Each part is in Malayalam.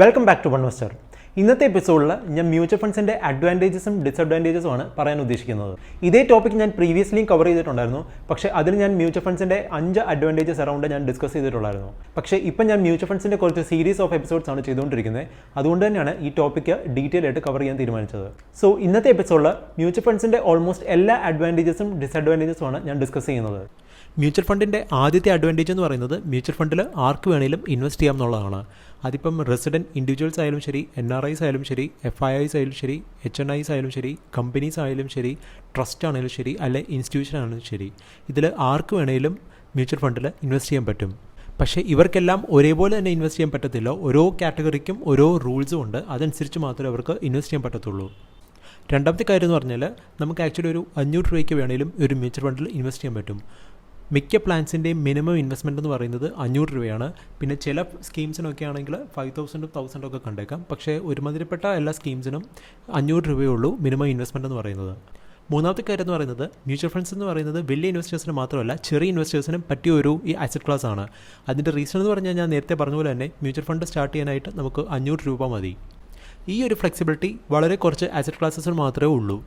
Welcome back to Onevestor. ഇന്നത്തെ എപ്പിസോഡിൽ ഞാൻ മ്യൂച്വൽ ഫണ്ട്സിൻ്റെ അഡ്വാൻറ്റേജസും ഡിസഡ്വാൻറ്റേജസും ആണ് പറയാൻ ഉദ്ദേശിക്കുന്നത്. ഇതേ ടോപ്പിക് ഞാൻ പ്രീവിയസ്ലി കവർ ചെയ്തിട്ടുണ്ടായിരുന്നു. പക്ഷേ അതിൽ ഞാൻ മ്യൂച്വൽ ഫണ്ട്സിൻ്റെ 5 അഡ്വാൻറ്റേജസ് അറൗണ്ട് ഞാൻ ഡിസ്കസ് ചെയ്തിട്ടുള്ളായിരുന്നു. പക്ഷേ ഇപ്പം ഞാൻ മ്യൂച്വൽ ഫണ്ട്സിൻ്റെ കുറച്ച് സീരീസ് ഓഫ് എപ്പിസോഡ്സ് ആണ് ചെയ്തുകൊണ്ടിരിക്കുന്നത്. അതുകൊണ്ട് തന്നെയാണ് ഈ ടോപ്പിക്ക് ഡീറ്റെയിൽ ആയിട്ട് കവർ ചെയ്യാൻ തീരുമാനിച്ചത്. സോ ഇന്നത്തെ എപ്പിസോഡിൽ മ്യൂച്വൽ ഫണ്ട്സിൻ്റെ ഓൾമോസ്റ്റ് എല്ലാ അഡ്വാൻറ്റേജസും ഡിസഡ്വാൻറ്റേജസും ആണ് ഞാൻ ഡിസ്കസ് ചെയ്യുന്നത്. മ്യൂച്വൽ ഫണ്ടിൻ്റെ ആദ്യത്തെ അഡ്വാൻറ്റേജ് എന്ന് പറയുന്നത് മ്യൂച്വൽ ഫണ്ടിൽ ആർക്ക് വേണമെങ്കിലും ഇൻവെസ്റ്റ് ചെയ്യാം എന്നുള്ളതാണ്. അതിപ്പം റെസിഡൻറ്റ് ഇൻഡിവിജ്വൽസ് ആയാലും ശരി, NRIs ആയാലും ശരി, FIIs ആയാലും ശരി, HNIs ആയാലും ശരി, കമ്പനീസ് ആയാലും ശരി, ട്രസ്റ്റ് ആണെങ്കിലും ശരി, അല്ലെ ഇൻസ്റ്റിറ്റ്യൂഷൻ ആണെങ്കിലും ശരി, ഇതിൽ ആർക്ക് വേണമെങ്കിലും മ്യൂച്വൽ ഫണ്ടിൽ ഇൻവെസ്റ്റ് ചെയ്യാൻ പറ്റും. പക്ഷേ ഇവർക്കെല്ലാം ഒരേപോലെ തന്നെ ഇൻവെസ്റ്റ് ചെയ്യാൻ പറ്റത്തില്ല. ഓരോ കാറ്റഗറിക്കും ഓരോ റൂൾസും ഉണ്ട്. അതനുസരിച്ച് മാത്രമേ അവർക്ക് ഇൻവെസ്റ്റ് ചെയ്യാൻ പറ്റത്തുള്ളൂ. രണ്ടാമത്തെ കാര്യം എന്ന് പറഞ്ഞാൽ നമുക്ക് ആക്ച്വലി ഒരു 500 രൂപയ്ക്ക് വേണമെങ്കിലും ഒരു മ്യൂച്വൽ ഫണ്ടിൽ ഇൻവെസ്റ്റ് ചെയ്യാൻ പറ്റും. മിക്ക പ്ലാൻസിൻ്റെയും മിനിമം ഇൻവെസ്റ്റ്മെൻറ്റ് എന്ന് പറയുന്നത് 500 രൂപയാണ്. പിന്നെ ചില സ്കീംസിനൊക്കെ ആണെങ്കിൽ 5000 ഒക്കെ കണ്ടേക്കാം. പക്ഷേ ഒരുമാതിരിപ്പെട്ട എല്ലാ സ്കീംസിനും 500 രൂപയേ ഉള്ളൂ മിനിമം ഇൻവെസ്റ്റ്മെൻറ്റ് എന്ന് പറയുന്നത്. മൂന്നാമത്തെ കാര്യം എന്ന് പറയുന്നത് മ്യൂച്വൽ ഫണ്ട്സ് എന്ന് പറയുന്നത് വലിയ ഇൻവെസ്റ്റേഴ്സിന് മാത്രമല്ല ചെറിയ ഇൻവെസ്റ്റേഴ്സിനും പറ്റിയ ഒരു അസറ്റ് ക്ലാസ് ആണ്. അതിൻ്റെ റീസൺ എന്ന് പറഞ്ഞാൽ ഞാൻ നേരത്തെ പറഞ്ഞ പോലെ തന്നെ മ്യൂച്വൽ ഫണ്ട് സ്റ്റാർട്ട് ചെയ്യാനായിട്ട് നമുക്ക് 500 രൂപ മതി. ഈ ഒരു ഫ്ലെക്സിബിലിറ്റി വളരെ കുറച്ച് അസറ്റ് ക്ലാസ്സസിൽ മാത്രമേ ഉള്ളൂ.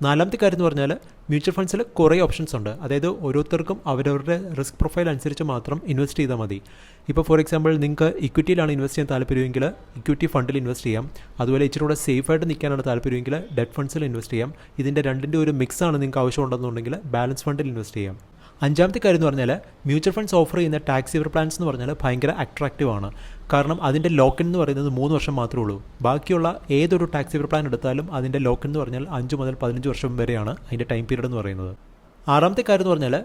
നാലാമത്തെ കാര്യം എന്ന് പറഞ്ഞാൽ മ്യൂച്വൽ ഫണ്ട്സിൽ കുറേ ഓപ്ഷൻസ് ഉണ്ട്. അതായത് ഓരോരുത്തർക്കും അവരവരുടെ റിസ്ക് പ്രൊഫൈൽ അനുസരിച്ച് മാത്രം ഇൻവെസ്റ്റ് ചെയ്താൽ മതി. ഇപ്പോൾ ഫോർ എക്സാമ്പിൾ നിങ്ങൾക്ക് ഇക്വിറ്റിയിലാണ് ഇൻവെസ്റ്റ് ചെയ്യാൻ താല്പര്യമെങ്കിൽ ഇക്വിറ്റി ഫണ്ടിൽ ഇൻവെസ്റ്റ് ചെയ്യാം. അതുപോലെ ഇച്ചിരി കൂടെ സേഫായിട്ട് നിൽക്കാനാണ് താല്പര്യമെങ്കിൽ ഡെറ്റ് ഫണ്ട്സിൽ ഇൻവെസ്റ്റ് ചെയ്യാം. ഇതിൻ്റെ രണ്ടിൻ്റെ ഒരു മിക്സാണ് നിങ്ങൾക്ക് ആവശ്യമുണ്ടെന്നുണ്ടെങ്കിൽ ബാലൻസ് ഫണ്ടിൽ ഇൻവെസ്റ്റ് ചെയ്യാം. അഞ്ചാമത്തെ കാര്യം എന്ന് പറഞ്ഞാൽ മ്യൂച്വൽ ഫണ്ട്സ് ഓഫർ ചെയ്യുന്ന ടാക്സ് സേവർ പ്ലാൻസ് എന്ന് പറഞ്ഞാൽ ഭയങ്കര അട്രാക്റ്റീവ് ആണ്. കാരണം അതിൻ്റെ ലോക്കിൻ എന്ന് പറയുന്നത് 3 വർഷം മാത്രമേ ഉള്ളൂ. ബാക്കിയുള്ള ഏതൊരു ടാക്സ് സേവർ പ്ലാൻ എടുത്താലും അതിൻ്റെ ലോക്കിൻ എന്ന് പറഞ്ഞാൽ 5 മുതൽ 15 വർഷം വരെയാണ് അതിൻ്റെ ടൈം പീരീഡ് എന്ന് പറയുന്നത്. ആറാമത്തെ കാര്യം എന്ന് പറഞ്ഞാൽ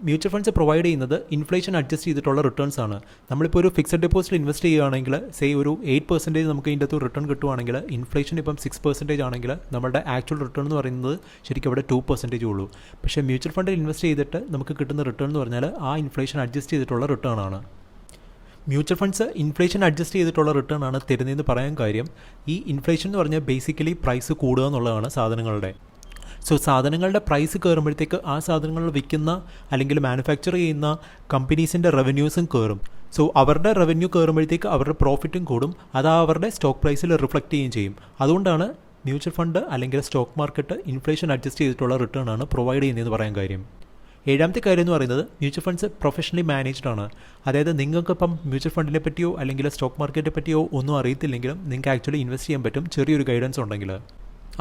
മ്യൂച്വൽ ഫണ്ട്സ് പ്രൊവൈഡ് ചെയ്യുന്നത് ഇൻഫ്ലേഷൻ അഡ്ജസ്റ്റ് ചെയ്തിട്ടുള്ള റിട്ടേൺസ് ആണ്. നമ്മളിപ്പോൾ ഒരു ഫിക്സഡ് ഡെപ്പോസിറ്റ് ഇൻവെസ്റ്റ് ചെയ്യുകയാണെങ്കിൽ ഒരു 8% നമുക്ക് ഇതിൻ്റെ അകത്ത് റിട്ടേൺ കിട്ടുവാണെങ്കിൽ ഇൻഫ്ലേഷൻ ഇപ്പം 6% ആണെങ്കിൽ നമ്മുടെ ആക്ച്വൽ റിട്ടേൺ എന്ന് പറയുന്നത് ശരിക്കും അവിടെ 2% ഉള്ളൂ. പക്ഷേ മ്യൂച്വൽ ഫണ്ടിൽ ഇൻവെസ്റ്റ് ചെയ്തിട്ട് നമുക്ക് കിട്ടുന്ന റിട്ടേൺ എന്ന് പറഞ്ഞാൽ ആ ഇൻഫ്ലേഷൻ അഡ്ജസ്റ്റ് ചെയ്തിട്ടുള്ള റിട്ടേൺ ആണ്. മ്യൂച്വൽ ഫണ്ട്സ് ഇൻഫ്ലേഷൻ അഡ്ജസ്റ്റ് ചെയ്തിട്ടുള്ള റിട്ടേൺ ആണ് തരുന്നതെന്ന് പറയാൻ കാര്യം ഈ ഇൻഫ്ലേഷൻ എന്ന് പറഞ്ഞാൽ ബേസിക്കലി പ്രൈസ് കൂടുക എന്നുള്ളതാണ് സാധനങ്ങളുടെ. സോ സാധനങ്ങളുടെ പ്രൈസ് കയറുമ്പോഴത്തേക്ക് ആ സാധനങ്ങൾ വിൽക്കുന്ന അല്ലെങ്കിൽ മാനുഫാക്ചർ ചെയ്യുന്ന കമ്പനീസിൻ്റെ റവന്യൂസും കയറും. സോ അവരുടെ റവന്യൂ കയറുമ്പോഴത്തേക്ക് അവരുടെ പ്രോഫിറ്റും കൂടും. അത് അവരുടെ സ്റ്റോക്ക് പ്രൈസിൽ റിഫ്ലക്റ്റ് ചെയ്യുകയും ചെയ്യും. അതുകൊണ്ടാണ് മ്യൂച്വൽ ഫണ്ട് അല്ലെങ്കിൽ സ്റ്റോക്ക് മാർക്കറ്റ് ഇൻഫ്ലേഷൻ അഡ്ജസ്റ്റ് ചെയ്തിട്ടുള്ള റിട്ടേൺ ആണ് പ്രൊവൈഡ് ചെയ്യുന്നതെന്ന് പറയാൻ കാര്യം. ഏഴാമത്തെ കാര്യം എന്ന് പറയുന്നത് മ്യൂച്വൽ ഫണ്ട്സ് പ്രൊഫഷണലി മാനേജ്ഡ് ആണ്. അതായത് നിങ്ങൾക്കിപ്പം മ്യൂച്വൽ ഫണ്ടിനെ പറ്റിയോ അല്ലെങ്കിൽ സ്റ്റോക്ക് മാർക്കറ്റിനെ പറ്റിയോ ഒന്നും അറിയത്തില്ലെങ്കിലും നിങ്ങൾക്ക് ആക്ച്വലി ഇൻവെസ്റ്റ് ചെയ്യാൻ പറ്റും ചെറിയൊരു ഗൈഡൻസ് ഉണ്ടെങ്കിൽ.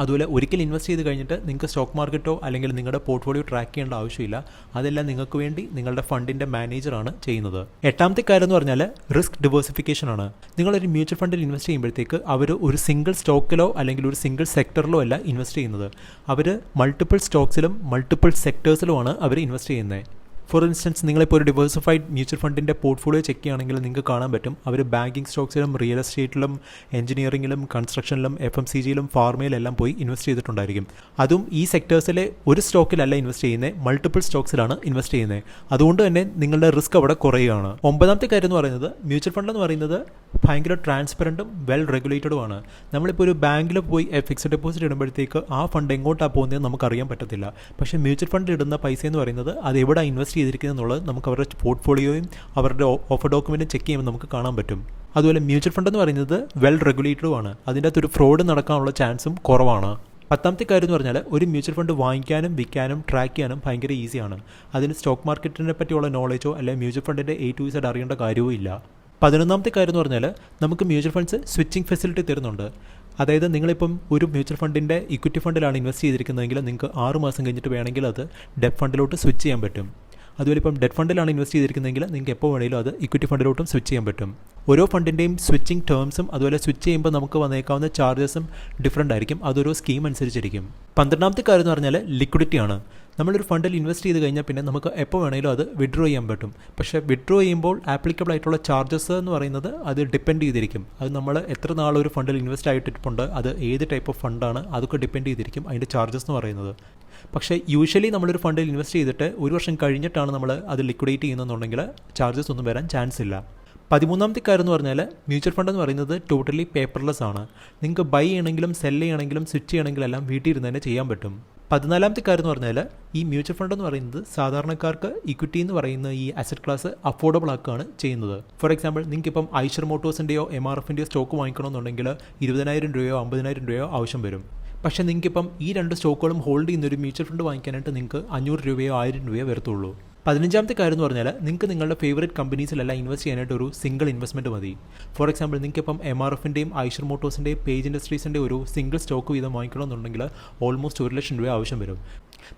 അതുപോലെ ഒരിക്കൽ ഇൻവെസ്റ്റ് ചെയ്ത് കഴിഞ്ഞിട്ട് നിങ്ങൾക്ക് സ്റ്റോക്ക് മാർക്കറ്റോ അല്ലെങ്കിൽ നിങ്ങളുടെ പോർട്ട്ഫോളിയോ ട്രാക്ക് ചെയ്യേണ്ട ആവശ്യമില്ല. അതെല്ലാം നിങ്ങൾക്ക് വേണ്ടി നിങ്ങളുടെ ഫണ്ടിൻ്റെ മാനേജറാണ് ചെയ്യുന്നത്. എട്ടാമത്തെ കാര്യം എന്ന് പറഞ്ഞാൽ റിസ്ക് ഡിവേഴ്സിഫിക്കേഷൻ ആണ്. നിങ്ങളൊരു മ്യൂച്വൽ ഫണ്ടിൽ ഇൻവെസ്റ്റ് ചെയ്യുമ്പോഴത്തേക്ക് അവർ ഒരു സിംഗിൾ സ്റ്റോക്കിലോ അല്ലെങ്കിൽ ഒരു സിംഗിൾ സെക്ടറിലോ അല്ല ഇൻവെസ്റ്റ് ചെയ്യുന്നത്. അവർ മൾട്ടിപ്പിൾ സ്റ്റോക്സിലും മൾട്ടിപ്പിൾ സെക്ടേഴ്സിലുമാണ് അവർ ഇൻവെസ്റ്റ് ചെയ്യുന്നത്. ഫോർ ഇൻസ്റ്റൻസ് നിങ്ങളിപ്പോൾ ഒരു ഡിവേഴ്സിഫൈഡ് മ്യൂച്വൽ ഫണ്ടിൻ്റെ പോർട്ട്ഫോളിയോ ചെക്ക് ചെയ്യുകയാണെങ്കിൽ നിങ്ങൾക്ക് കാണാൻ പറ്റും അവർ ബാങ്കിങ് സ്റ്റോക്സിലും റിയൽ എസ്റ്റേറ്റിലും എഞ്ചിനീയറിംഗിലും കൺസ്ട്രക്ഷനിലും FMCGയിലും ഫാർമയിലെല്ലാം പോയി ഇൻവെസ്റ്റ് ചെയ്തിട്ടുണ്ടായിരിക്കും. അതും ഈ സെക്ടേഴ്സിലെ ഒരു സ്റ്റോക്കിലല്ല ഇൻവെസ്റ്റ് ചെയ്യുന്നത്, മൾട്ടിപ്പിൾ സ്റ്റോക്സിലാണ് ഇൻവെസ്റ്റ് ചെയ്യുന്നത്. അതുകൊണ്ട് തന്നെ നിങ്ങളുടെ റിസ്ക് അവിടെ കുറയുകയാണ്. ഒമ്പതാമത്തെ കാര്യം എന്ന് പറയുന്നത് മ്യൂച്വൽ ഫണ്ട് എന്ന് പറയുന്നത് ഭയങ്കര ട്രാൻസ്പെറൻറ്റും വെൽ റെഗുലേറ്റഡുമാണ്. നമ്മളിപ്പോൾ ഒരു ബാങ്കിൽ പോയി ഫിക്സഡ് ഡെപ്പോസിറ്റ് ഇടുമ്പോഴത്തേക്ക് ആ ഫണ്ട് എങ്ങോട്ടാണ് പോകുന്നതെന്ന് നമുക്കറിയാൻ പറ്റത്തില്ല. പക്ഷേ മ്യൂച്വൽ ഫണ്ടിൽ ഇടുന്ന പൈസ എന്ന് പറയുന്നത് അത് എവിടെ ഇൻവെസ്റ്റ് ചെയ്തിരിക്കുന്നത് എന്നുള്ളത് നമുക്ക് അവരുടെ പോർട്ട്ഫോളിയോയും അവരുടെ ഓഫർ ഡോക്യുമെൻറ്റും ചെക്ക് ചെയ്യുമ്പോൾ നമുക്ക് കാണാൻ പറ്റും. അതുപോലെ മ്യൂച്വൽ ഫണ്ട് എന്ന് പറയുന്നത് വെൽ റെഗുലേറ്റഡുമാണ്. അതിൻ്റെ അകത്തൊരു ഫ്രോഡ് നടക്കാനുള്ള ചാൻസും കുറവാണ്. പത്താമത്തെ കാര്യം എന്ന് പറഞ്ഞാൽ ഒരു മ്യൂച്വൽ ഫണ്ട് വാങ്ങിക്കാനും വിൽക്കാനും ട്രാക്ക് ചെയ്യാനും ഭയങ്കര ഈസിയാണ്. അതിന് സ്റ്റോക്ക് മാർക്കറ്റിനെ പറ്റിയുള്ള നോളജോ അല്ലെങ്കിൽ മ്യൂച്വൽ ഫണ്ടിൻ്റെ A to Z അറിയേണ്ട കാര്യവും ഇല്ല. 11ാമത്തെ കാര്യം എന്ന് പറഞ്ഞാൽ നമുക്ക് മ്യൂച്വൽ ഫണ്ട്സ് സ്വിച്ചിങ് ഫെസിലിറ്റി തരുന്നുണ്ട്. അതായത് നിങ്ങളിപ്പം ഒരു മ്യൂച്വൽ ഫണ്ടിൻ്റെ ഇക്വിറ്റി ഫണ്ടിലാണ് ഇൻവെസ്റ്റ് ചെയ്തിരിക്കുന്നതെങ്കിൽ നിങ്ങൾക്ക് 6 മാസം കഴിഞ്ഞിട്ട് വേണമെങ്കിൽ അത് ഡെറ്റ് ഫണ്ടിലോട്ട് സ്വിച്ച് ചെയ്യാൻ പറ്റും. അതുപോലെ ഇപ്പം ഡെറ്റ് ഫണ്ടിലാണ് ഇൻവെസ്റ്റ് ചെയ്തിരിക്കുന്നതെങ്കിൽ നിങ്ങൾക്ക് എപ്പോൾ വേണമെങ്കിലും അത് ഇക്വിറ്റി ഫണ്ടിലോട്ടും സ്വിച്ച് ചെയ്യാൻ പറ്റും. ഓരോ ഫണ്ടിൻ്റെയും സ്വിച്ചിങ് ടേംസും അതുപോലെ സ്വിച്ച് ചെയ്യുമ്പോൾ നമുക്ക് വന്നേക്കാവുന്ന ചാർജസും ഡിഫറൻ്റ് ആയിരിക്കും. അതൊരു സ്കീം അനുസരിച്ചിരിക്കും. 12ാമത്തെ കാര്യം എന്ന് പറഞ്ഞാൽ ലിക്വിഡിറ്റിയാണ്. നമ്മളൊരു ഫണ്ടിൽ ഇൻവെസ്റ്റ് ചെയ്ത് കഴിഞ്ഞാൽ പിന്നെ നമുക്ക് എപ്പോൾ വേണമെങ്കിലും അത് വിഡ്രോ ചെയ്യാൻ പറ്റും. പക്ഷേ വിഡ്രോ ചെയ്യുമ്പോൾ ആപ്ലിക്കബിൾ ആയിട്ടുള്ള ചാർജസ് എന്ന് പറയുന്നത് അത് ഡിപ്പെൻഡ് ചെയ്തിരിക്കും. അത് നമ്മൾ എത്ര നാളൊരു ഫണ്ടിൽ ഇൻവെസ്റ്റ് ആയിട്ടിട്ടുണ്ട്, അത് ഏത് ടൈപ്പ് ഓഫ് ഫണ്ടാണ്, അതൊക്കെ ഡിപ്പെൻഡ് ചെയ്തിരിക്കും അതിൻ്റെ ചാർജസ് എന്ന് പറയുന്നത്. പക്ഷേ യൂഷ്വലി നമ്മളൊരു ഫണ്ടിൽ ഇൻവെസ്റ്റ് ചെയ്തിട്ട് 1 വർഷം കഴിഞ്ഞിട്ടാണ് നമ്മൾ അത് ലിക്വിഡേറ്റ് ചെയ്യുന്നതെന്നുണ്ടെങ്കിൽ ചാർജസ് ഒന്നും വരാൻ ചാൻസ് ഇല്ല. 13ാമത്തെ കാര്യം എന്ന് പറഞ്ഞാൽ മ്യൂച്വൽ ഫണ്ട് എന്ന് പറയുന്നത് ടോട്ടലി പേപ്പർലെസ് ആണ്. നിങ്ങൾക്ക് ബൈ ചെയ്യണമെങ്കിലും സെല് ചെയ്യണമെങ്കിലും സ്വിച്ച് ചെയ്യണമെങ്കിലും എല്ലാം വീട്ടിൽ ഇരുന്ന് തന്നെ ചെയ്യാൻ പറ്റും. 14ാമത്തെ കാര്യം എന്ന് പറഞ്ഞാൽ ഈ മ്യൂച്വൽ ഫണ്ട് എന്ന് പറയുന്നത് സാധാരണക്കാർക്ക് ഇക്വിറ്റി എന്ന് പറയുന്ന ഈ അസറ്റ് ക്ലാസ് അഫോർഡബിൾ ആക്കുകയാണ് ചെയ്യുന്നത്. ഫോർ എക്സാമ്പിൾ, നിങ്ങൾക്ക് ഇപ്പം ഐഷർ മോട്ടോഴ്സിൻ്റെയോ MRFൻ്റെയോ സ്റ്റോക്ക് വാങ്ങിക്കണമെന്നുണ്ടെങ്കിൽ 20,000 രൂപയോ 50,000 രൂപയോ ആവശ്യം വരും. പക്ഷേ നിങ്ങൾക്കിപ്പം ഈ 2 സ്റ്റോക്കുകളും ഹോൾഡ് ചെയ്യുന്ന ഒരു മ്യൂച്വൽ ഫണ്ട് വാങ്ങിക്കാനായിട്ട് നിങ്ങൾക്ക് 500 രൂപയോ 1000 രൂപയോ വരത്തുള്ളൂ. 15ാമത്തെ കാര്യം എന്ന് പറഞ്ഞാൽ നിങ്ങൾക്ക് നിങ്ങളുടെ ഫേവറേറ്റ് കമ്പനീസിലെല്ലാം ഇൻവെസ്റ്റ് ചെയ്യാനായിട്ട് ഒരു സിംഗിൾ ഇൻവെസ്റ്റ്മെൻറ്റ് മതി. ഫോർ എക്സാമ്പിൾ, നിങ്ങൾക്കിപ്പം MRFൻ്റെയും ഐഷർ മോട്ടോഴ്സിൻ്റെയും പേജ് ഇൻഡസ്ട്രീസിൻ്റെ ഒരു സിംഗിൾ സ്റ്റോക്ക് വീതം വാങ്ങിക്കണമെന്നുണ്ടെങ്കിൽ ഓൾമോസ്റ്റ് 1 ലക്ഷം രൂപ ആവശ്യം വരും.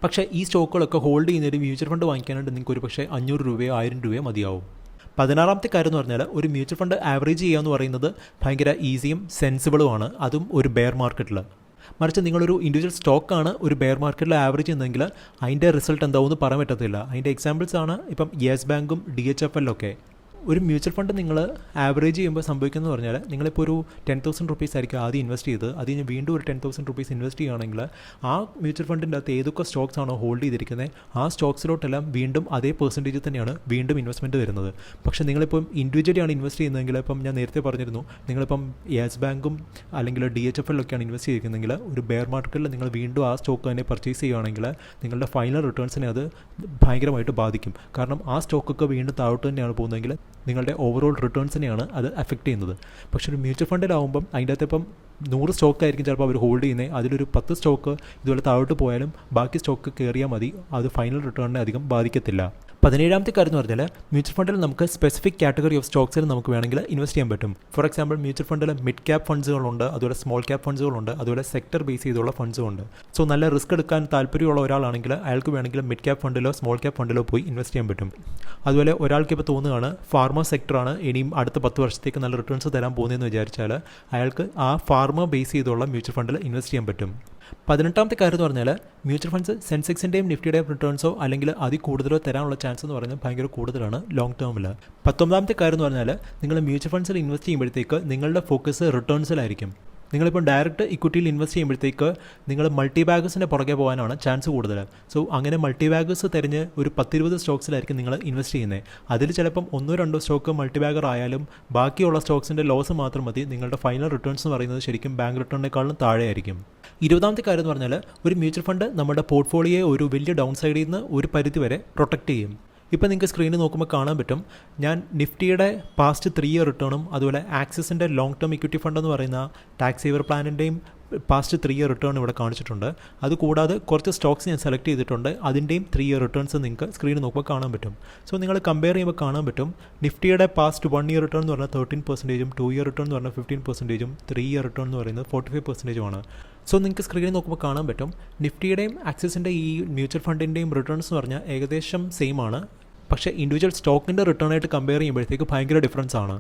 പക്ഷേ ഈ സ്റ്റോക്കുകളൊക്കെ ഹോൾഡ് ചെയ്യുന്ന ഒരു മ്യൂച്വൽ ഫണ്ട് വാങ്ങിക്കാനായിട്ട് നിങ്ങൾക്ക് ഒരു പക്ഷേ 500 രൂപയോ 1000 രൂപയോ മതിയാവും. 16ാമത്തെ കാര്യം എന്ന് പറഞ്ഞാൽ ഒരു മ്യൂച്വൽ ഫണ്ട് ആവറേജ് ചെയ്യുക എന്ന് പറയുന്നത് ഭയങ്കര ഈസിയും സെൻസിബിളുമാണ്, അതും ഒരു ബെയർ മാർക്കറ്റിൽ. മറിച്ച് നിങ്ങളൊരു ഇൻഡിവിജ്വൽ സ്റ്റോക്കാണ് ഒരു ബെയർ മാർക്കറ്റിൽ ആവറേജ് ചെയ്യുന്നതെങ്കിൽ അതിൻ്റെ റിസൾട്ട് എന്താവുമെന്ന് പറയാൻ പറ്റത്തില്ല. അതിൻ്റെ എക്സാമ്പിൾസ് ആണ് ഇപ്പം യെസ് ബാങ്കും DHFL ഒക്കെ. ഒരു മ്യൂച്വൽ ഫണ്ട് നിങ്ങൾ ആവറേജ് ചെയ്യുമ്പോൾ സംഭവിക്കുന്നത് പറഞ്ഞാൽ നിങ്ങളിപ്പോൾ ഒരു 10,000 റുപ്പീസ് ആയിരിക്കും ആദ്യം ഇൻവെസ്റ്റ് ചെയ്ത്, അത് കഴിഞ്ഞ് വീണ്ടും ഒരു 10,000 റുപ്പീസ് ഇൻവെസ്റ്റ് ചെയ്യുകയാണെങ്കിൽ ആ മ്യൂച്വൽ ഫണ്ടിൻ്റെ അകത്ത് ഏതൊക്കെ സ്റ്റോക്സ് ആണോ ഹോൾഡ് ചെയ്തിരിക്കുന്നത് ആ സ്റ്റോക്സിലോട്ടെല്ലാം വീണ്ടും അതേ പെർസെൻറ്റേജ് തന്നെയാണ് വീണ്ടും ഇൻവെസ്റ്റ്മെൻറ്റ് വരുന്നത്. പക്ഷേ നിങ്ങളിപ്പം ഇൻഡിവിജ്വലി ആണ് ഇൻവെസ്റ്റ് ചെയ്യുന്നതെങ്കിൽ, ഇപ്പം ഞാൻ നേരത്തെ പറഞ്ഞിരുന്നു, നിങ്ങളിപ്പം യെസ് ബാങ്കും അല്ലെങ്കിൽ DHFL ഒക്കെയാണ് ഇൻവെസ്റ്റ് ചെയ്തിരിക്കുന്നതെങ്കിൽ ഒരു ബെയർ മാർക്കറ്റിൽ നിങ്ങൾ വീണ്ടും ആ സ്റ്റോക്ക് തന്നെ പർച്ചേസ് ചെയ്യുകയാണെങ്കിൽ നിങ്ങളുടെ ഫൈനൽ റിട്ടേൺസിനെ അത് ഭയങ്കരമായിട്ട് ബാധിക്കും. കാരണം ആ സ്റ്റോക്കൊക്കെ വീണ്ടും താഴോട്ട് തന്നെയാണ് പോകുന്നതെങ്കിൽ നിങ്ങളുടെ ഓവറോൾ റിട്ടേൺസിനെയാണ് അത് അഫക്റ്റ് ചെയ്യുന്നത്. പക്ഷേ ഒരു മ്യൂച്വൽ ഫണ്ടിലാവുമ്പം അതിൻ്റെ അകത്ത് ഇപ്പം 100 സ്റ്റോക്കായിരിക്കും ചിലപ്പോൾ അവർ ഹോൾഡ് ചെയ്യുന്നത്, അതിലൊരു 10 സ്റ്റോക്ക് ഇതുപോലെ താഴോട്ട് പോയാലും ബാക്കി സ്റ്റോക്ക് കയറിയാൽ മതി, അത് ഫൈനൽ റിട്ടേണിനെ അധികം ബാധിക്കത്തില്ല. 17ാമത്തെ കാര്യം എന്ന് പറഞ്ഞാൽ മ്യൂച്വൽ ഫണ്ടിൽ നമുക്ക് സ്പെസിഫിക് കാറ്റഗറി ഓഫ് സ്റ്റോക്സിൽ നമുക്ക് വേണമെങ്കിൽ ഇൻവെസ്റ്റ് ചെയ്യാൻ പറ്റും. ഫോർ എക്സാമ്പിൾ, മ്യൂച്വൽ ഫണ്ടിൽ മിഡ് ക്യാപ് ഫണ്ട്സുകളുണ്ട്, അതുപോലെ സ്മോൾ ക്യാപ് ഫണ്ട്സുകളുണ്ട്, അതുപോലെ സെക്ടർ ബേസ് ചെയ്തുള്ള ഫണ്ട്സും ഉണ്ട്. സോ നല്ല റിസ്ക് എടുക്കാൻ താല്പര്യമുള്ള ഒരാളാണെങ്കിൽ അയാൾക്ക് വേണമെങ്കിൽ മിഡ് ക്യാപ് ഫണ്ടിലോ സ്മോൾ ക്യാപ് ഫണ്ടിലോ പോയി ഇൻവെസ്റ്റ് ചെയ്യാൻ പറ്റും. അതുപോലെ ഒരാൾക്ക് ഇപ്പോൾ തോന്നുകയാണ് ഫാർമ സെക്ടറാണ് ഇനിയും അടുത്ത 10 വർഷത്തേക്ക് നല്ല റിട്ടേൺസ് തരാൻ പോകുന്നതെന്ന് വിചാരിച്ചാൽ അയാൾക്ക് ആ ഫാർമ ബേസ് ചെയ്തുള്ള മ്യൂച്വൽ ഫണ്ടിൽ ഇൻവെസ്റ്റ് ചെയ്യാൻ പറ്റും. 18ാമത്തെ കാര്യം എന്ന് പറഞ്ഞാൽ മ്യൂച്വൽ ഫണ്ട്സ് സെൻസെക്സിൻ്റെയും നിഫ്റ്റിയുടെയും റിട്ടേൺസോ അല്ലെങ്കിൽ അതിൽ കൂടുതലോ തരാനുള്ള ചാൻസ് എന്ന് പറയുന്നത് ഭയങ്കര കൂടുതലാണ് ലോങ് ടേമിൽ. 19ാമത്തെ കാര്യം എന്ന് പറഞ്ഞാൽ നിങ്ങൾ മ്യൂച്വൽ ഫണ്ട്സിൽ ഇൻവെസ്റ്റ് ചെയ്യുമ്പോഴത്തേക്ക് നിങ്ങളുടെ ഫോക്കസ് റിട്ടേൺസിലായിരിക്കും. നിങ്ങളിപ്പോൾ ഡയറക്റ്റ് ഇക്വിറ്റിയിൽ ഇൻവെസ്റ്റ് ചെയ്യുമ്പോഴത്തേക്ക് നിങ്ങൾ മൾട്ടി ബാഗേഴ്സിൻ്റെ പുറകെ പോകാനാണ് ചാൻസ് കൂടുതൽ. സോ അങ്ങനെ മൾട്ടി ബാഗേഴ്സ് തിരഞ്ഞ് ഒരു 10-20 സ്റ്റോക്സിലായിരിക്കും നിങ്ങൾ ഇൻവെസ്റ്റ് ചെയ്യുന്നത്. അതിൽ ചിലപ്പം 1-2 സ്റ്റോക്ക് മൾട്ടി ബാഗർ ആയാലും ബാക്കിയുള്ള സ്റ്റോക്സിൻ്റെ ലോസ് മാത്രം മതി. നിങ്ങളുടെ ഫൈനൽ റിട്ടേൺസ് എന്ന് പറയുന്നത് ശരിക്കും ബാങ്ക് റിട്ടേണിനേക്കാളും താഴെയായിരിക്കും. 20ാമത്തെ കാര്യം എന്ന് പറഞ്ഞാൽ ഒരു മ്യൂച്വൽ ഫണ്ട് നമ്മുടെ പോർട്ട്ഫോളിയോയെ ഒരു വലിയ ഡൗൺ സൈഡിൽ നിന്ന് ഒരു പരിധി വരെ പ്രൊട്ടക്റ്റ് ചെയ്യും. ഇപ്പോൾ നിങ്ങൾക്ക് സ്ക്രീനിൽ നോക്കുമ്പോൾ കാണാൻ പറ്റും, ഞാൻ നിഫ്റ്റിയുടെ പാസ്റ്റ് 3 ഇയർ റിട്ടേണും അതുപോലെ ആക്സിസിൻ്റെ ലോങ് ടേം ഇക്വിറ്റി ഫണ്ട് എന്ന് പറയുന്ന ടാക്സ് സേവർ പ്ലാനിൻ്റെയും പാസ്റ്റ് 3 ഇയർ റിട്ടേൺ ഇവിടെ കാണിച്ചിട്ടുണ്ട്. അതുകൂടാതെ കുറച്ച് സ്റ്റോക്സ് ഞാൻ സെലക്ട് ചെയ്തിട്ടുണ്ട്, അതിൻ്റെയും 3 ഇയർ റിട്ടേൺസ് നിങ്ങൾക്ക് സ്ക്രീനിൽ നോക്കുമ്പോൾ കാണാൻ പറ്റും. സോ നിങ്ങൾ കമ്പയർ ചെയ്യുമ്പോൾ കാണാൻ പറ്റും നിഫ്റ്റിയുടെ പാസ്റ്റ് 1 ഇയർ റിട്ടേൺ എന്ന് പറഞ്ഞാൽ 13%, 2 ഇയർ റിട്ടേൺ എന്ന് പറഞ്ഞാൽ 15%, 3 ഇയർ റിട്ടേൺ എന്ന് പറയുന്നത് 45%. സോ നിങ്ങൾക്ക് സ്ക്രീനിൽ നോക്കുമ്പോൾ കാണാൻ പറ്റും നിഫ്റ്റിയുടെയും ആക്സിസിൻ്റെ ഈ മ്യൂച്വൽ ഫണ്ടിൻ്റെയും റിട്ടേൺസ് എന്ന് പറഞ്ഞാൽ ഏകദേശം സെയിം ആണ്. പക്ഷേ ഇൻഡിവിജ്വൽ സ്റ്റോക്കിൻ്റെ റിട്ടേണായിട്ട് കമ്പയർ ചെയ്യുമ്പോഴത്തേക്ക് ഭയങ്കര ഡിഫറൻസ് ആണ്.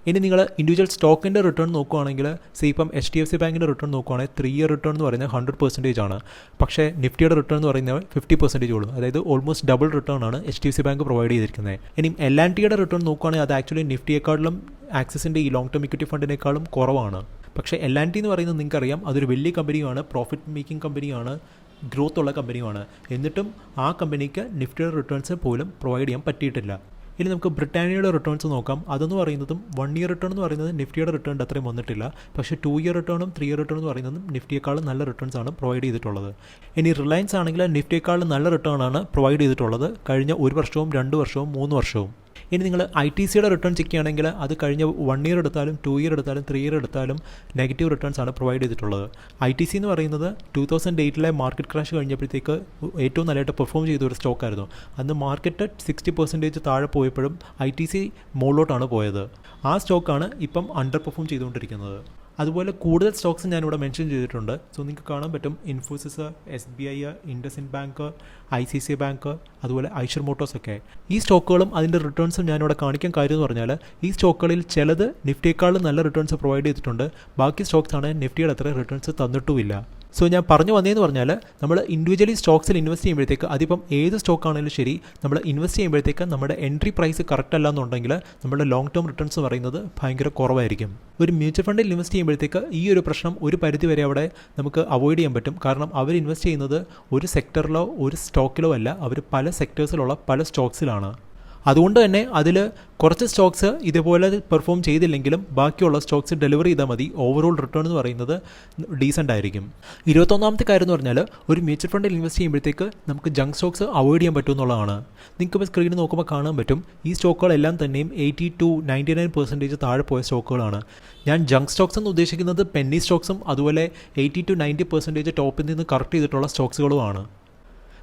ഇനി നിങ്ങൾ ഇൻഡിവിജ്വൽ സ്റ്റോക്കിൻ്റെ റിട്ടേൺ നോക്കുകയാണെങ്കിൽ ഇപ്പം HDFC ബാങ്കിൻ്റെ റിട്ടേൺ നോക്കുകയാണെങ്കിൽ 3 ഇയർ റിട്ടേൺ എന്ന് പറയുന്നത് 100% ആണ്. പക്ഷേ നിഫ്റ്റിയുടെ റിട്ടേൺ എന്ന് പറയുന്നത് 50% ഉള്ളൂ. അതായത് ഓൾമോസ്റ്റ് ഡബിൾ റിട്ടേൺ ആണ് HDFC ബാങ്ക് പ്രൊവൈഡ് ചെയ്തിരിക്കുന്നത്. ഇനി L&Tയുടെ റിട്ടേൺ നോക്കുകയാണെങ്കിൽ അത് ആക്ച്വലി നിഫ്റ്റിയെക്കാളും ആക്സിസിൻ്റെ ഈ ലോങ് ടേം ഇക്വിറ്റി ഫണ്ടിനേക്കാളും കുറവാണ്. പക്ഷേ L&T എന്ന് പറയുന്നത് നിങ്ങൾക്കറിയാം അതൊരു വലിയ കമ്പനിയാണ്, പ്രോഫിറ്റ് മേക്കിംഗ് കമ്പനിയാണ്, ഗ്രോത്ത് ഉള്ള കമ്പനിയുമാണ്. എന്നിട്ടും ആ കമ്പനിക്ക് നിഫ്റ്റിയുടെ റിട്ടേൺസ് പോലും പ്രൊവൈഡ് ചെയ്യാൻ പറ്റിയിട്ടില്ല. ഇനി നമുക്ക് ബ്രിട്ടാനിയയുടെ റിട്ടേൺസ് നോക്കാം. അതെന്ന് പറയുന്നതും 1 ഇയർ റിട്ടേൺ എന്ന് പറയുന്നത് നിഫ്റ്റിയുടെ റിട്ടേൺ അത്രയും വന്നിട്ടില്ല. പക്ഷേ 2 ഇയർ റിട്ടേണും 3 ഇയർ റിട്ടേൺ എന്ന് പറയുന്നതും നിഫ്റ്റിയെക്കാളും നല്ല റിട്ടേൺസ് ആണ് പ്രൊവൈഡ് ചെയ്തിട്ടുള്ളത്. ഇനി റിലയൻസ് ആണെങ്കിൽ നിഫ്റ്റിയെക്കാളും നല്ല റിട്ടേൺ ആണ് പ്രൊവൈഡ് ചെയ്തിട്ടുള്ളത് കഴിഞ്ഞ 1 വർഷവും 2 വർഷവും 3 വർഷവും. ഇനി നിങ്ങൾ ITCയുടെ റിട്ടേൺ ചെക്ക് ചെയ്യുകയാണെങ്കിൽ അത് കഴിഞ്ഞ 1 ഇയർ എടുത്താലും 2 ഇയർ എടുത്താലും 3 ഇയർ എടുത്താലും നെഗറ്റീവ് റിട്ടേൺസ് ആണ് പ്രൊവൈഡ് ചെയ്തിട്ടുള്ളത്. ITC എന്ന് പറയുന്നത് 2008 മാർക്കറ്റ് ക്രാഷ് കഴിഞ്ഞപ്പോഴത്തേക്ക് ഏറ്റവും നല്ലതായിട്ട് പെർഫോം ചെയ്ത ഒരു സ്റ്റോക്കായിരുന്നു. അന്ന് മാർക്കറ്റ് 60% താഴെ പോയപ്പോഴും ITC മുകളിലോട്ടാണ് പോയത്. ആ സ്റ്റോക്കാണ് ഇപ്പം അണ്ടർ പെർഫോം ചെയ്തുകൊണ്ടിരിക്കുന്നത്. അതുപോലെ കൂടുതൽ സ്റ്റോക്സ് ഞാനിവിടെ മെൻഷൻ ചെയ്തിട്ടുണ്ട്. സോ നിങ്ങൾക്ക് കാണാൻ പറ്റും Infosys, SBI, IndusInd bank, ICICI bank, അതുപോലെ ഐഷർ മോട്ടോഴ്സ് ഒക്കെ. ഈ സ്റ്റോക്കുകളും അതിൻ്റെ റിട്ടേൺസും ഞാനിവിടെ കാണിക്കാൻ കാര്യം എന്ന് പറഞ്ഞാൽ ഈ സ്റ്റോക്കുകളിൽ ചിലത് നിഫ്റ്റിയെക്കാളും നല്ല റിട്ടേൺസ് പ്രൊവൈഡ് ചെയ്തിട്ടുണ്ട്, ബാക്കി സ്റ്റോക്സാണ് നിഫ്റ്റിയുടെ അത്ര റിട്ടേൺസ് തന്നിട്ടുമില്ല. സോ ഞാൻ പറഞ്ഞു വന്നതെന്ന് പറഞ്ഞാൽ നമ്മൾ ഇൻഡിവിജ്വലി സ്റ്റോക്സിൽ ഇൻവെസ്റ്റ് ചെയ്യുമ്പോഴത്തേക്ക് അതിപ്പം ഏത് സ്റ്റോക്കാണെങ്കിലും ശരി നമ്മൾ ഇൻവെസ്റ്റ് ചെയ്യുമ്പോഴത്തേക്ക് നമ്മുടെ എൻട്രി പ്രൈസ് കറക്റ്റ് അല്ല എന്നുണ്ടെങ്കിൽ നമ്മുടെ ലോങ് ടേം റിട്ടേൺസ് പറയുന്നത് ഭയങ്കര കുറവായിരിക്കും. ഒരു മ്യൂച്വൽ ഫണ്ടിൽ ഇൻവെസ്റ്റ് ചെയ്യുമ്പോഴത്തേക്ക് ഈ ഒരു പ്രശ്നം ഒരു പരിധി വരെ അവിടെ നമുക്ക് അവോയ്ഡ് ചെയ്യാൻ പറ്റും. കാരണം അവർ ഇൻവെസ്റ്റ് ചെയ്യുന്നത് ഒരു സെക്ടറിലോ ഒരു സ്റ്റോക്കിലോ അല്ല, അവർ പല സെക്ടേഴ്സിലുള്ള പല സ്റ്റോക്സിലാണ്. അതുകൊണ്ട് തന്നെ അതിൽ കുറച്ച് സ്റ്റോക്സ് ഇതുപോലെ പെർഫോം ചെയ്തില്ലെങ്കിലും ബാക്കിയുള്ള സ്റ്റോക്സ് ഡെലിവറി ചെയ്താൽ മതി. ഓവറോൾ റിട്ടേൺ എന്ന് പറയുന്നത് ഡീസൻ്റ് ആയിരിക്കും. 21ാമത്തെ കാര്യം എന്ന് പറഞ്ഞാൽ ഒരു മ്യൂച്വൽ ഫണ്ടിൽ ഇൻവെസ്റ്റ് ചെയ്യുമ്പോഴത്തേക്ക് നമുക്ക് ജങ്ക് സ്റ്റോക്സ് അവോയ്ഡ് ചെയ്യാൻ പറ്റും എന്നുള്ളതാണ്. നിങ്ങൾക്കിപ്പോൾ സ്ക്രീനിൽ നോക്കുമ്പോൾ കാണാൻ പറ്റും ഈ സ്റ്റോക്കുകളെല്ലാം തന്നെയും 80-99% താഴെ പോയ സ്റ്റോക്കുകളാണ്. ഞാൻ ജങ്ക് സ്റ്റോക്സ് എന്ന് ഉദ്ദേശിക്കുന്നത് പെന്നി സ്റ്റോക്സും അതുപോലെ 80-90% ടോപ്പിൽ നിന്ന് കറക്റ്റ് ചെയ്തിട്ടുള്ള സ്റ്റോക്സുകളുമാണ്.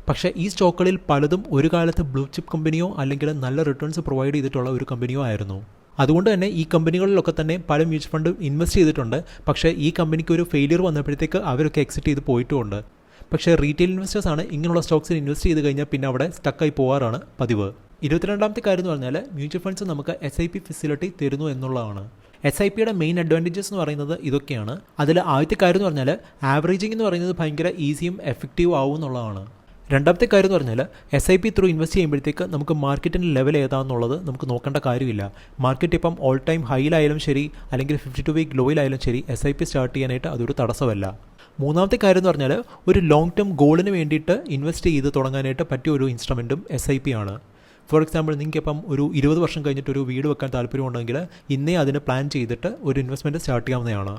പക്ഷേ ഈ സ്റ്റോക്കുകളിൽ പലതും ഒരു കാലത്ത് ബ്ലൂ ചിപ്പ് കമ്പനിയോ അല്ലെങ്കിൽ നല്ല റിട്ടേൺസ് പ്രൊവൈഡ് ചെയ്തിട്ടുള്ള ഒരു കമ്പനിയോ ആയിരുന്നു. അതുകൊണ്ട് തന്നെ ഈ കമ്പനികളിലൊക്കെ തന്നെ പല മ്യൂച്വൽ ഫണ്ടും ഇൻവെസ്റ്റ് ചെയ്തിട്ടുണ്ട്. പക്ഷേ ഈ കമ്പനിക്ക് ഒരു ഫെയിലിയർ വന്നപ്പോഴത്തേക്ക് അവരൊക്കെ എക്സിറ്റ് ചെയ്ത് പോയിട്ടുമുണ്ട്. പക്ഷേ റീറ്റെയിൽ ഇൻവെസ്റ്റേഴ്സാണ് ഇങ്ങനെയുള്ള സ്റ്റോക്സിൽ ഇൻവെസ്റ്റ് ചെയ്ത് കഴിഞ്ഞാൽ പിന്നെ അവിടെ സ്റ്റക്കായി പോകാറാണ് പതിവ്. 22ാമത്തെ കാര്യം എന്ന് പറഞ്ഞാൽ മ്യൂച്വൽ ഫണ്ട്സ് നമുക്ക് SIP ഫെസിലിറ്റി തരുന്നു എന്നുള്ളതാണ്. SIPയുടെ മെയിൻ അഡ്വാൻറ്റേജസ് എന്ന് പറയുന്നത് ഇതൊക്കെയാണ്. അതിൽ ആദ്യത്തെ കാര്യം എന്ന് പറഞ്ഞാൽ ആവറേജിംഗ് എന്ന് പറയുന്നത് ഭയങ്കര ഈസിയും എഫക്റ്റീവ് ആവും എന്നുള്ളതാണ്. രണ്ടാമത്തെ കാര്യം എന്ന് പറഞ്ഞാൽ SIP ത്രൂ ഇൻവെസ്റ്റ് ചെയ്യുമ്പോഴത്തേക്ക് നമുക്ക് മാർക്കറ്റിൻ്റെ ലെവൽ ഏതാണെന്നുള്ളത് നമുക്ക് നോക്കേണ്ട കാര്യമില്ല. മാർക്കറ്റ് ഇപ്പം ഓൾ ടൈം ഹൈയിലായാലും ശരി അല്ലെങ്കിൽ 52 വീക്ക് ലോയിലായാലും ശരി SIP സ്റ്റാർട്ട് ചെയ്യാനായിട്ട് അതൊരു തടസ്സമല്ല. മൂന്നാമത്തെ കാര്യം എന്ന് പറഞ്ഞാൽ ഒരു ലോങ് ടേം ഗോളിന് വേണ്ടിയിട്ട് ഇൻവെസ്റ്റ് ചെയ്ത് തുടങ്ങാനായിട്ട് പറ്റിയ ഒരു ഇൻസ്ട്രുമെൻറ്റും SIP ആണ്. ഫോർ എക്സാമ്പിൾ നിങ്ങൾക്ക് ഇപ്പം ഒരു 20 വർഷം കഴിഞ്ഞിട്ട് ഒരു വീട് വെക്കാൻ താല്പര്യമുണ്ടെങ്കിൽ ഇന്നേ അതിന് പ്ലാൻ ചെയ്തിട്ട് ഒരു ഇൻവെസ്റ്റ്മെൻറ്റ് സ്റ്റാർട്ട് ചെയ്യാവുന്നതാണ്.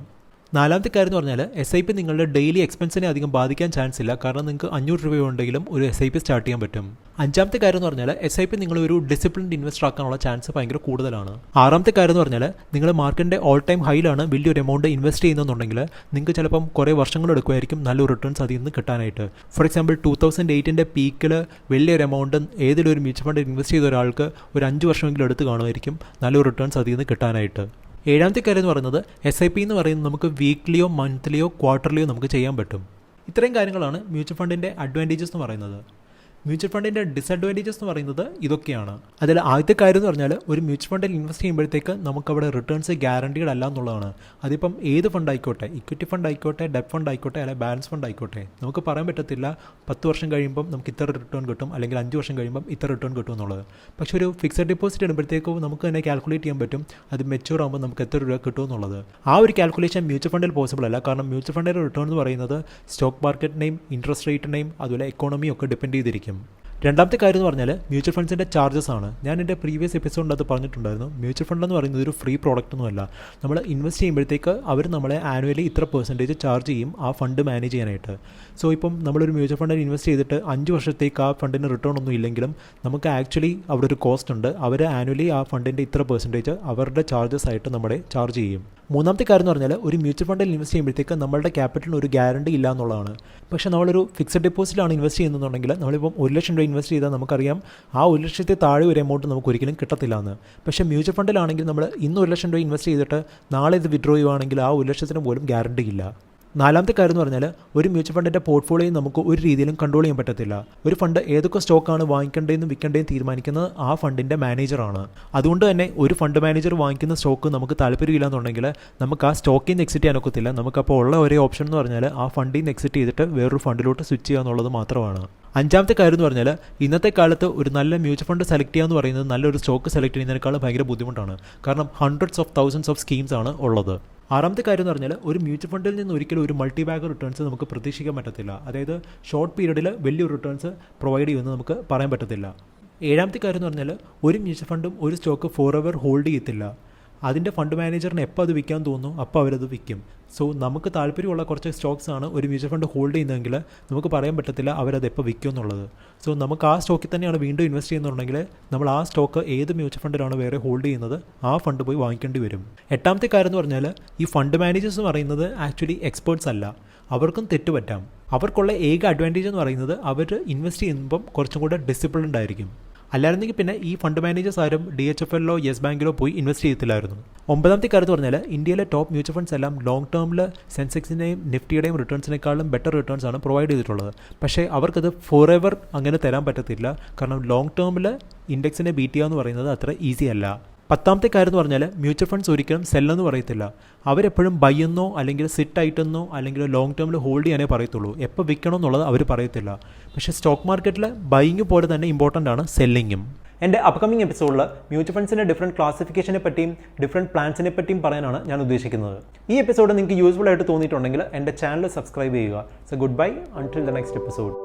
നാലാമത്തെ കാര്യം എന്ന് പറഞ്ഞാൽ SIP നിങ്ങളുടെ ഡെയിലി എക്സ്പെൻസിനെ അധികം ബാധിക്കാൻ ചാൻസ് ഇല്ല. കാരണം നിങ്ങൾക്ക് 500 രൂപ ഉണ്ടെങ്കിലും ഒരു SIP സ്റ്റാർട്ട് ചെയ്യാൻ പറ്റും. അഞ്ചാമത്തെ കാര്യം എന്ന് പറഞ്ഞാൽ SIP നിങ്ങൾ ഒരു ഡിസിപ്ലിൻഡ് ഇൻവെസ്റ്റർ ആക്കാനുള്ള ചാൻസ് ഭയങ്കര കൂടുതലാണ്. ആറാമത്തെ കാര്യം എന്ന് പറഞ്ഞാൽ നിങ്ങൾ മാർക്കറ്റിൻ്റെ ഓൾ ടൈം ഹൈയിലാണ് വലിയൊരു എമൗണ്ട് ഇൻവെസ്റ്റ് ചെയ്യുന്നുണ്ടെങ്കിൽ നിങ്ങൾക്ക് ചിലപ്പം കുറേ വർഷങ്ങൾ എടുക്കുമായിരിക്കും നല്ലൊരു റിട്ടേൺസ് അതിൽ നിന്ന് കിട്ടാനായിട്ട്. ഫോർ എക്സാമ്പിൾ 2008 പീക്കിൽ വലിയൊരു എമൗണ്ട് ഏതെങ്കിലും ഒരു മ്യൂച്വൽ ഫണ്ടിൽ ഇൻവെസ്റ്റ് ചെയ്ത ഒരാൾക്ക് ഒരു 5 വർഷമെങ്കിലും എടുത്ത് കാണുമായിരിക്കും നല്ലൊരു റിട്ടേൺസ് അതിൽ നിന്ന് കിട്ടാനായിട്ട്. ഏഴാമത്തെ കാര്യം എന്ന് പറയുന്നത് SIP എന്ന് പറയുന്നത് നമുക്ക് വീക്ക്ലിയോ മന്ത്ലിയോ ക്വാർട്ടർലിയോ നമുക്ക് ചെയ്യാൻ പറ്റും. ഇത്രയും കാര്യങ്ങളാണ് മ്യൂച്വൽ ഫണ്ടിൻ്റെ അഡ്വാൻറ്റേജസ് എന്ന് പറയുന്നത്. മ്യൂച്വൽ ഫണ്ടിൻ്റെ ഡിസഡ്വാൻറ്റേജസ് എന്ന് പറയുന്നത് ഇതൊക്കെയാണ്. അതിൽ ആദ്യത്തെ കാര്യം എന്ന് പറഞ്ഞാൽ ഒരു മ്യൂച്വൽ ഫണ്ടിൽ ഇൻവെസ്റ്റ് ചെയ്യുമ്പോഴത്തേക്ക് നമുക്കവിടെ റിട്ടേൺസ് ഗ്യാരണ്ടീഡ് അല്ല എന്നുള്ളതാണ്. അതിപ്പം ഏത് ഫണ്ട് ആയിക്കോട്ടെ, ഇക്വിറ്റി ഫണ്ട് ആയിക്കോട്ടെ, ഡെറ്റ് ഫണ്ട് ആയിക്കോട്ടെ, അല്ലെങ്കിൽ ബാലൻസ് ഫണ്ട് ആയിക്കോട്ടെ, നമുക്ക് പറയാൻ പറ്റത്തില്ല 10 വർഷം കഴിയുമ്പം നമുക്ക് ഇത്ര റിട്ടേൺ കിട്ടും അല്ലെങ്കിൽ 5 വർഷം കഴിയുമ്പം ഇത്ര റിട്ടേൺ കിട്ടും എന്നുള്ളത്. പക്ഷേ ഒരു ഫിക്സഡ് ഡെപ്പോസിറ്റ് ഇടുമ്പോഴത്തേക്കും നമുക്ക് തന്നെ കാൽക്കുലേറ്റ് ചെയ്യാൻ പറ്റും അത് മെച്യൂർ ആകുമ്പോൾ നമുക്ക് എത്ര രൂപ കിട്ടും എന്നുള്ളത്. ആ ഒരു കാൽക്കുലേഷൻ മ്യൂച്വൽ ഫണ്ടിൽ പോസിബിൾ അല്ല. കാരണം മ്യൂച്വൽ ഫണ്ടിൻ്റെ റിട്ടേൺ എന്ന് പറയുന്നത് സ്റ്റോക്ക് മാർക്കറ്റിനെയും ഇൻട്രസ്റ്റ് റേറ്റിനെയും അതുപോലെ എക്കോണമിയും ഒക്കെ ഡിപ്പെൻഡ് ചെയ്തിരിക്കും. രണ്ടാമത്തെ കാര്യം എന്ന് പറഞ്ഞാൽ മ്യൂച്വൽ ഫണ്ട്സിൻ്റെ ചാർജസ് ആണ്. ഞാൻ എൻ്റെ പ്രീവിയസ് എപ്പിസോഡിൽ അത് പറഞ്ഞിട്ടുണ്ടായിരുന്നു. മ്യൂച്വൽ ഫണ്ട് എന്ന് പറയുന്നത് ഒരു ഫ്രീ പ്രോഡക്റ്റ് ഒന്നുമല്ല. നമ്മൾ ഇൻവെസ്റ്റ് ചെയ്യുമ്പോഴത്തേക്ക് അവർ നമ്മളെ ആനുവലി ഇത്ര % ചാർജ് ചെയ്യും ആ ഫണ്ട് മാനേജ് ചെയ്യാനായിട്ട്. സോ ഇപ്പം നമ്മളൊരു മ്യൂച്വൽ ഫണ്ടിൽ ഇൻവെസ്റ്റ് ചെയ്തിട്ട് 5 വർഷത്തേക്ക് ആ ഫണ്ടിന് റിട്ടേൺ ഒന്നും ഇല്ലെങ്കിലും നമുക്ക് ആക്ച്വലി അവിടെ ഒരു കോസ്റ്റ് ഉണ്ട്. അവർ ആനുവലി ആ ഫണ്ടിൻ്റെ ഇത്ര % അവരുടെ ചാർജസ് ആയിട്ട് നമ്മളെ ചാർജ് ചെയ്യും. മൂന്നാമത്തെ കാര്യം എന്ന് പറഞ്ഞാൽ ഒരു മ്യൂച്വൽ ഫണ്ടിൽ ഇൻവെസ്റ്റ് ചെയ്യുമ്പോഴത്തേക്ക് നമ്മളുടെ ക്യാപിറ്റലിന് ഒരു ഗ്യാരണ്ടി ഇല്ല എന്നുള്ളതാണ്. പക്ഷേ നമ്മളൊരു ഫിക്സഡ് ഡെപ്പോസിറ്റിലാണ് ഇൻവെസ്റ്റ് ചെയ്യുന്നുണ്ടെങ്കിൽ നമ്മളിപ്പം 1 ലക്ഷം രൂപ ഇൻവെസ്റ്റ് ചെയ്താൽ നമുക്കറിയാം ആ 1 ലക്ഷത്തിൽ താഴെ ഒരു എമൗണ്ട് നമുക്ക് ഒരിക്കലും കിട്ടത്തില്ല എന്ന്. പക്ഷേ മ്യൂച്വൽ ഫണ്ടിലാണെങ്കിൽ നമ്മൾ ഇന്ന് 1 ലക്ഷം രൂപ ഇൻവെസ്റ്റ് ചെയ്തിട്ട് നാളെ ഇത് വിഡ്രോ ചെയ്യുവാണെങ്കിൽ ആ 1 ലക്ഷത്തിന് പോലും ഗ്യാരണ്ടി ഇല്ല. നാലാമത്തെ കാര്യം എന്ന് പറഞ്ഞാൽ ഒരു മ്യൂച്വൽ ഫണ്ടിൻ്റെ പോർട്ട്ഫോളിയോ നമുക്ക് ഒരു രീതിയിലും കൺട്രോൾ ചെയ്യാൻ പറ്റത്തില്ല. ഒരു ഫണ്ട് ഏതൊക്കെ സ്റ്റോക്കാണ് വാങ്ങിക്കേണ്ടതെന്നും വിൽക്കേണ്ടതെന്നും തീരുമാനിക്കുന്നത് ആ ഫണ്ടിൻ്റെ മാനേജറാണ്. അതുകൊണ്ട് തന്നെ ഒരു ഫണ്ട് മാനേജർ വാങ്ങിക്കുന്ന സ്റ്റോക്ക് നമുക്ക് താല്പര്യമില്ല എന്നുണ്ടെങ്കിൽ നമുക്ക് ആ സ്റ്റോക്കിൽ നിന്ന് എക്സിറ്റ് ചെയ്യാൻ ഒക്കത്തില്ല. നമുക്കപ്പോൾ ഉള്ള ഒരേ ഓപ്ഷൻ എന്ന് പറഞ്ഞാൽ ആ ഫണ്ടിൽ നിന്ന് എക്സിറ്റ് ചെയ്തിട്ട് വേറൊരു ഫണ്ടിലോട്ട് സ്വിച്ച് ചെയ്യുക എന്നുള്ളത് മാത്രമാണ്. അഞ്ചാമത്തെ കാര്യം എന്ന് പറഞ്ഞാൽ ഇന്നത്തെ കാലത്ത് ഒരു നല്ല മ്യൂച്വൽ ഫണ്ട് സെലക്ട് ചെയ്യുക എന്ന് പറയുന്നത് നല്ലൊരു സ്റ്റോക്ക് സെലക്ട് ചെയ്യുന്നതിനേക്കാൾ ഭയങ്കര ബുദ്ധിമുട്ടാണ്. കാരണം hundreds of thousands of schemes ആണ് ഉള്ളത്. ആറാമത്തെ കാര്യം എന്ന് പറഞ്ഞാൽ ഒരു മ്യൂച്വൽ ഫണ്ടിൽ നിന്ന് ഒരിക്കലും ഒരു മൾട്ടി ബാഗ് റിട്ടേൺസ് നമുക്ക് പ്രതീക്ഷിക്കാൻ പറ്റത്തില്ല. അതായത് ഷോർട്ട് പീരീഡിൽ വലിയൊരു റിട്ടേൺസ് പ്രൊവൈഡ് ചെയ്യുമെന്ന് നമുക്ക് പറയാൻ പറ്റത്തില്ല. ഏഴാമത്തെ കാര്യം എന്ന് പറഞ്ഞാൽ ഒരു മ്യൂച്വൽ ഫണ്ടും ഒരു സ്റ്റോക്ക് ഫോർ ഹോൾഡ് ചെയ്യത്തില്ല. അതിൻ്റെ ഫണ്ട് മാനേജറിന് എപ്പോൾ അത് വിൽക്കാൻ തോന്നുന്നു അപ്പോൾ അവരത് വിൽക്കും. സോ നമുക്ക് താല്പര്യമുള്ള കുറച്ച് സ്റ്റോക്സ് ആണ് ഒരു മ്യൂച്വൽ ഫണ്ട് ഹോൾഡ് ചെയ്യുന്നതെങ്കിൽ നമുക്ക് പറയാൻ പറ്റത്തില്ല അവരത് എപ്പോൾ വിൽക്കും എന്നുള്ളത്. സോ നമുക്ക് ആ സ്റ്റോക്കിൽ തന്നെയാണ് വീണ്ടും ഇൻവെസ്റ്റ് ചെയ്യുന്നുണ്ടെങ്കിൽ നമ്മൾ ആ സ്റ്റോക്ക് ഏത് മ്യൂച്വൽ ഫണ്ടിലാണ് വേറെ ഹോൾഡ് ചെയ്യുന്നത് ആ ഫണ്ട് പോയി വാങ്ങിക്കേണ്ടി വരും. എട്ടാമത്തെ കാര്യം എന്ന് പറഞ്ഞാൽ ഈ ഫണ്ട് മാനേജേഴ്സ് എന്ന് പറയുന്നത് ആക്ച്വലി എക്സ്പേർട്സ് അല്ല. അവർക്കും തെറ്റുപറ്റാം. അവർക്കുള്ള ഏക അഡ്വാൻറ്റേജ് എന്ന് പറയുന്നത് അവർ ഇൻവെസ്റ്റ് ചെയ്യുമ്പം കുറച്ചും കൂടെ ഡിസിപ്ലിൻഡ് ആയിരിക്കും. അല്ലായിരുന്നെങ്കിൽ പിന്നെ ഈ ഫണ്ട് മാനേജേഴ്സ് ആരും DHFLോ യെസ് ബാങ്കിലോ പോയി ഇൻവെസ്റ്റ് ചെയ്യത്തില്ലായിരുന്നു. ഒമ്പതാമത്തെ കാര്യം എന്ന് പറഞ്ഞാൽ ഇന്ത്യയിലെ ടോപ്പ് മ്യൂച്വൽ ഫണ്ട്സ് എല്ലാം ലോങ് ടേമിൽ സെൻസെക്സിൻ്റെയും നിഫ്റ്റിയുടെയും റിട്ടേൺസിനേക്കാളും ബെറ്റർ റിട്ടേൺസ് ആണ് പ്രൊവൈഡ് ചെയ്തിട്ടുള്ളത്. പക്ഷേ അവർക്കത് ഫോർ എവർ അങ്ങനെ തരാൻ പറ്റത്തില്ല. കാരണം ലോങ് ടേമിൽ ഇൻഡെക്സിനെ ബീറ്റ് ചെയ്യുക എന്ന് പറയുന്നത് അത്ര ഈസി അല്ല. പത്താമത്തെ കാര്യം എന്ന് പറഞ്ഞാൽ മ്യൂച്വൽ ഫണ്ട്സ് ഒരിക്കലും സെല്ലെന്ന് പറയത്തില്ല. അവരെപ്പോഴും ബൈ എന്നോ അല്ലെങ്കിൽ സിറ്റ് ആയിട്ടെന്നോ അല്ലെങ്കിൽ ലോങ് ടേമിൽ ഹോൾഡ് ചെയ്യാനേ പറയത്തുള്ളൂ. എപ്പോൾ വിൽക്കണം എന്നുള്ളത് അവർ പറയത്തില്ല. പക്ഷേ സ്റ്റോക്ക് മാർക്കറ്റിൽ ബൈയിങ് പോലെ തന്നെ ഇമ്പോർട്ടൻ്റ് ആണ് സെല്ലിങ്ങും. എൻ്റെ അപ്കമിങ് എപ്പിസോഡിൽ മ്യൂച്വൽ ഫണ്ട്സിൻ്റെ ഡിഫറെൻറ്റ് ക്ലാസിഫിക്കേഷനെ പറ്റിയും ഡിഫറെൻറ്റ് പ്ലാൻസിനെ പറ്റിയും പറയാനാണ് ഞാൻ ഉദ്ദേശിക്കുന്നത്. ഈ എപ്പിസോഡ് നിങ്ങൾക്ക് യൂസ്ഫുൾ ആയിട്ട് തോന്നിയിട്ടുണ്ടെങ്കിൽ എൻ്റെ ചാനൽ സബ്സ്ക്രൈബ് ചെയ്യുക. So good bye until the next episode.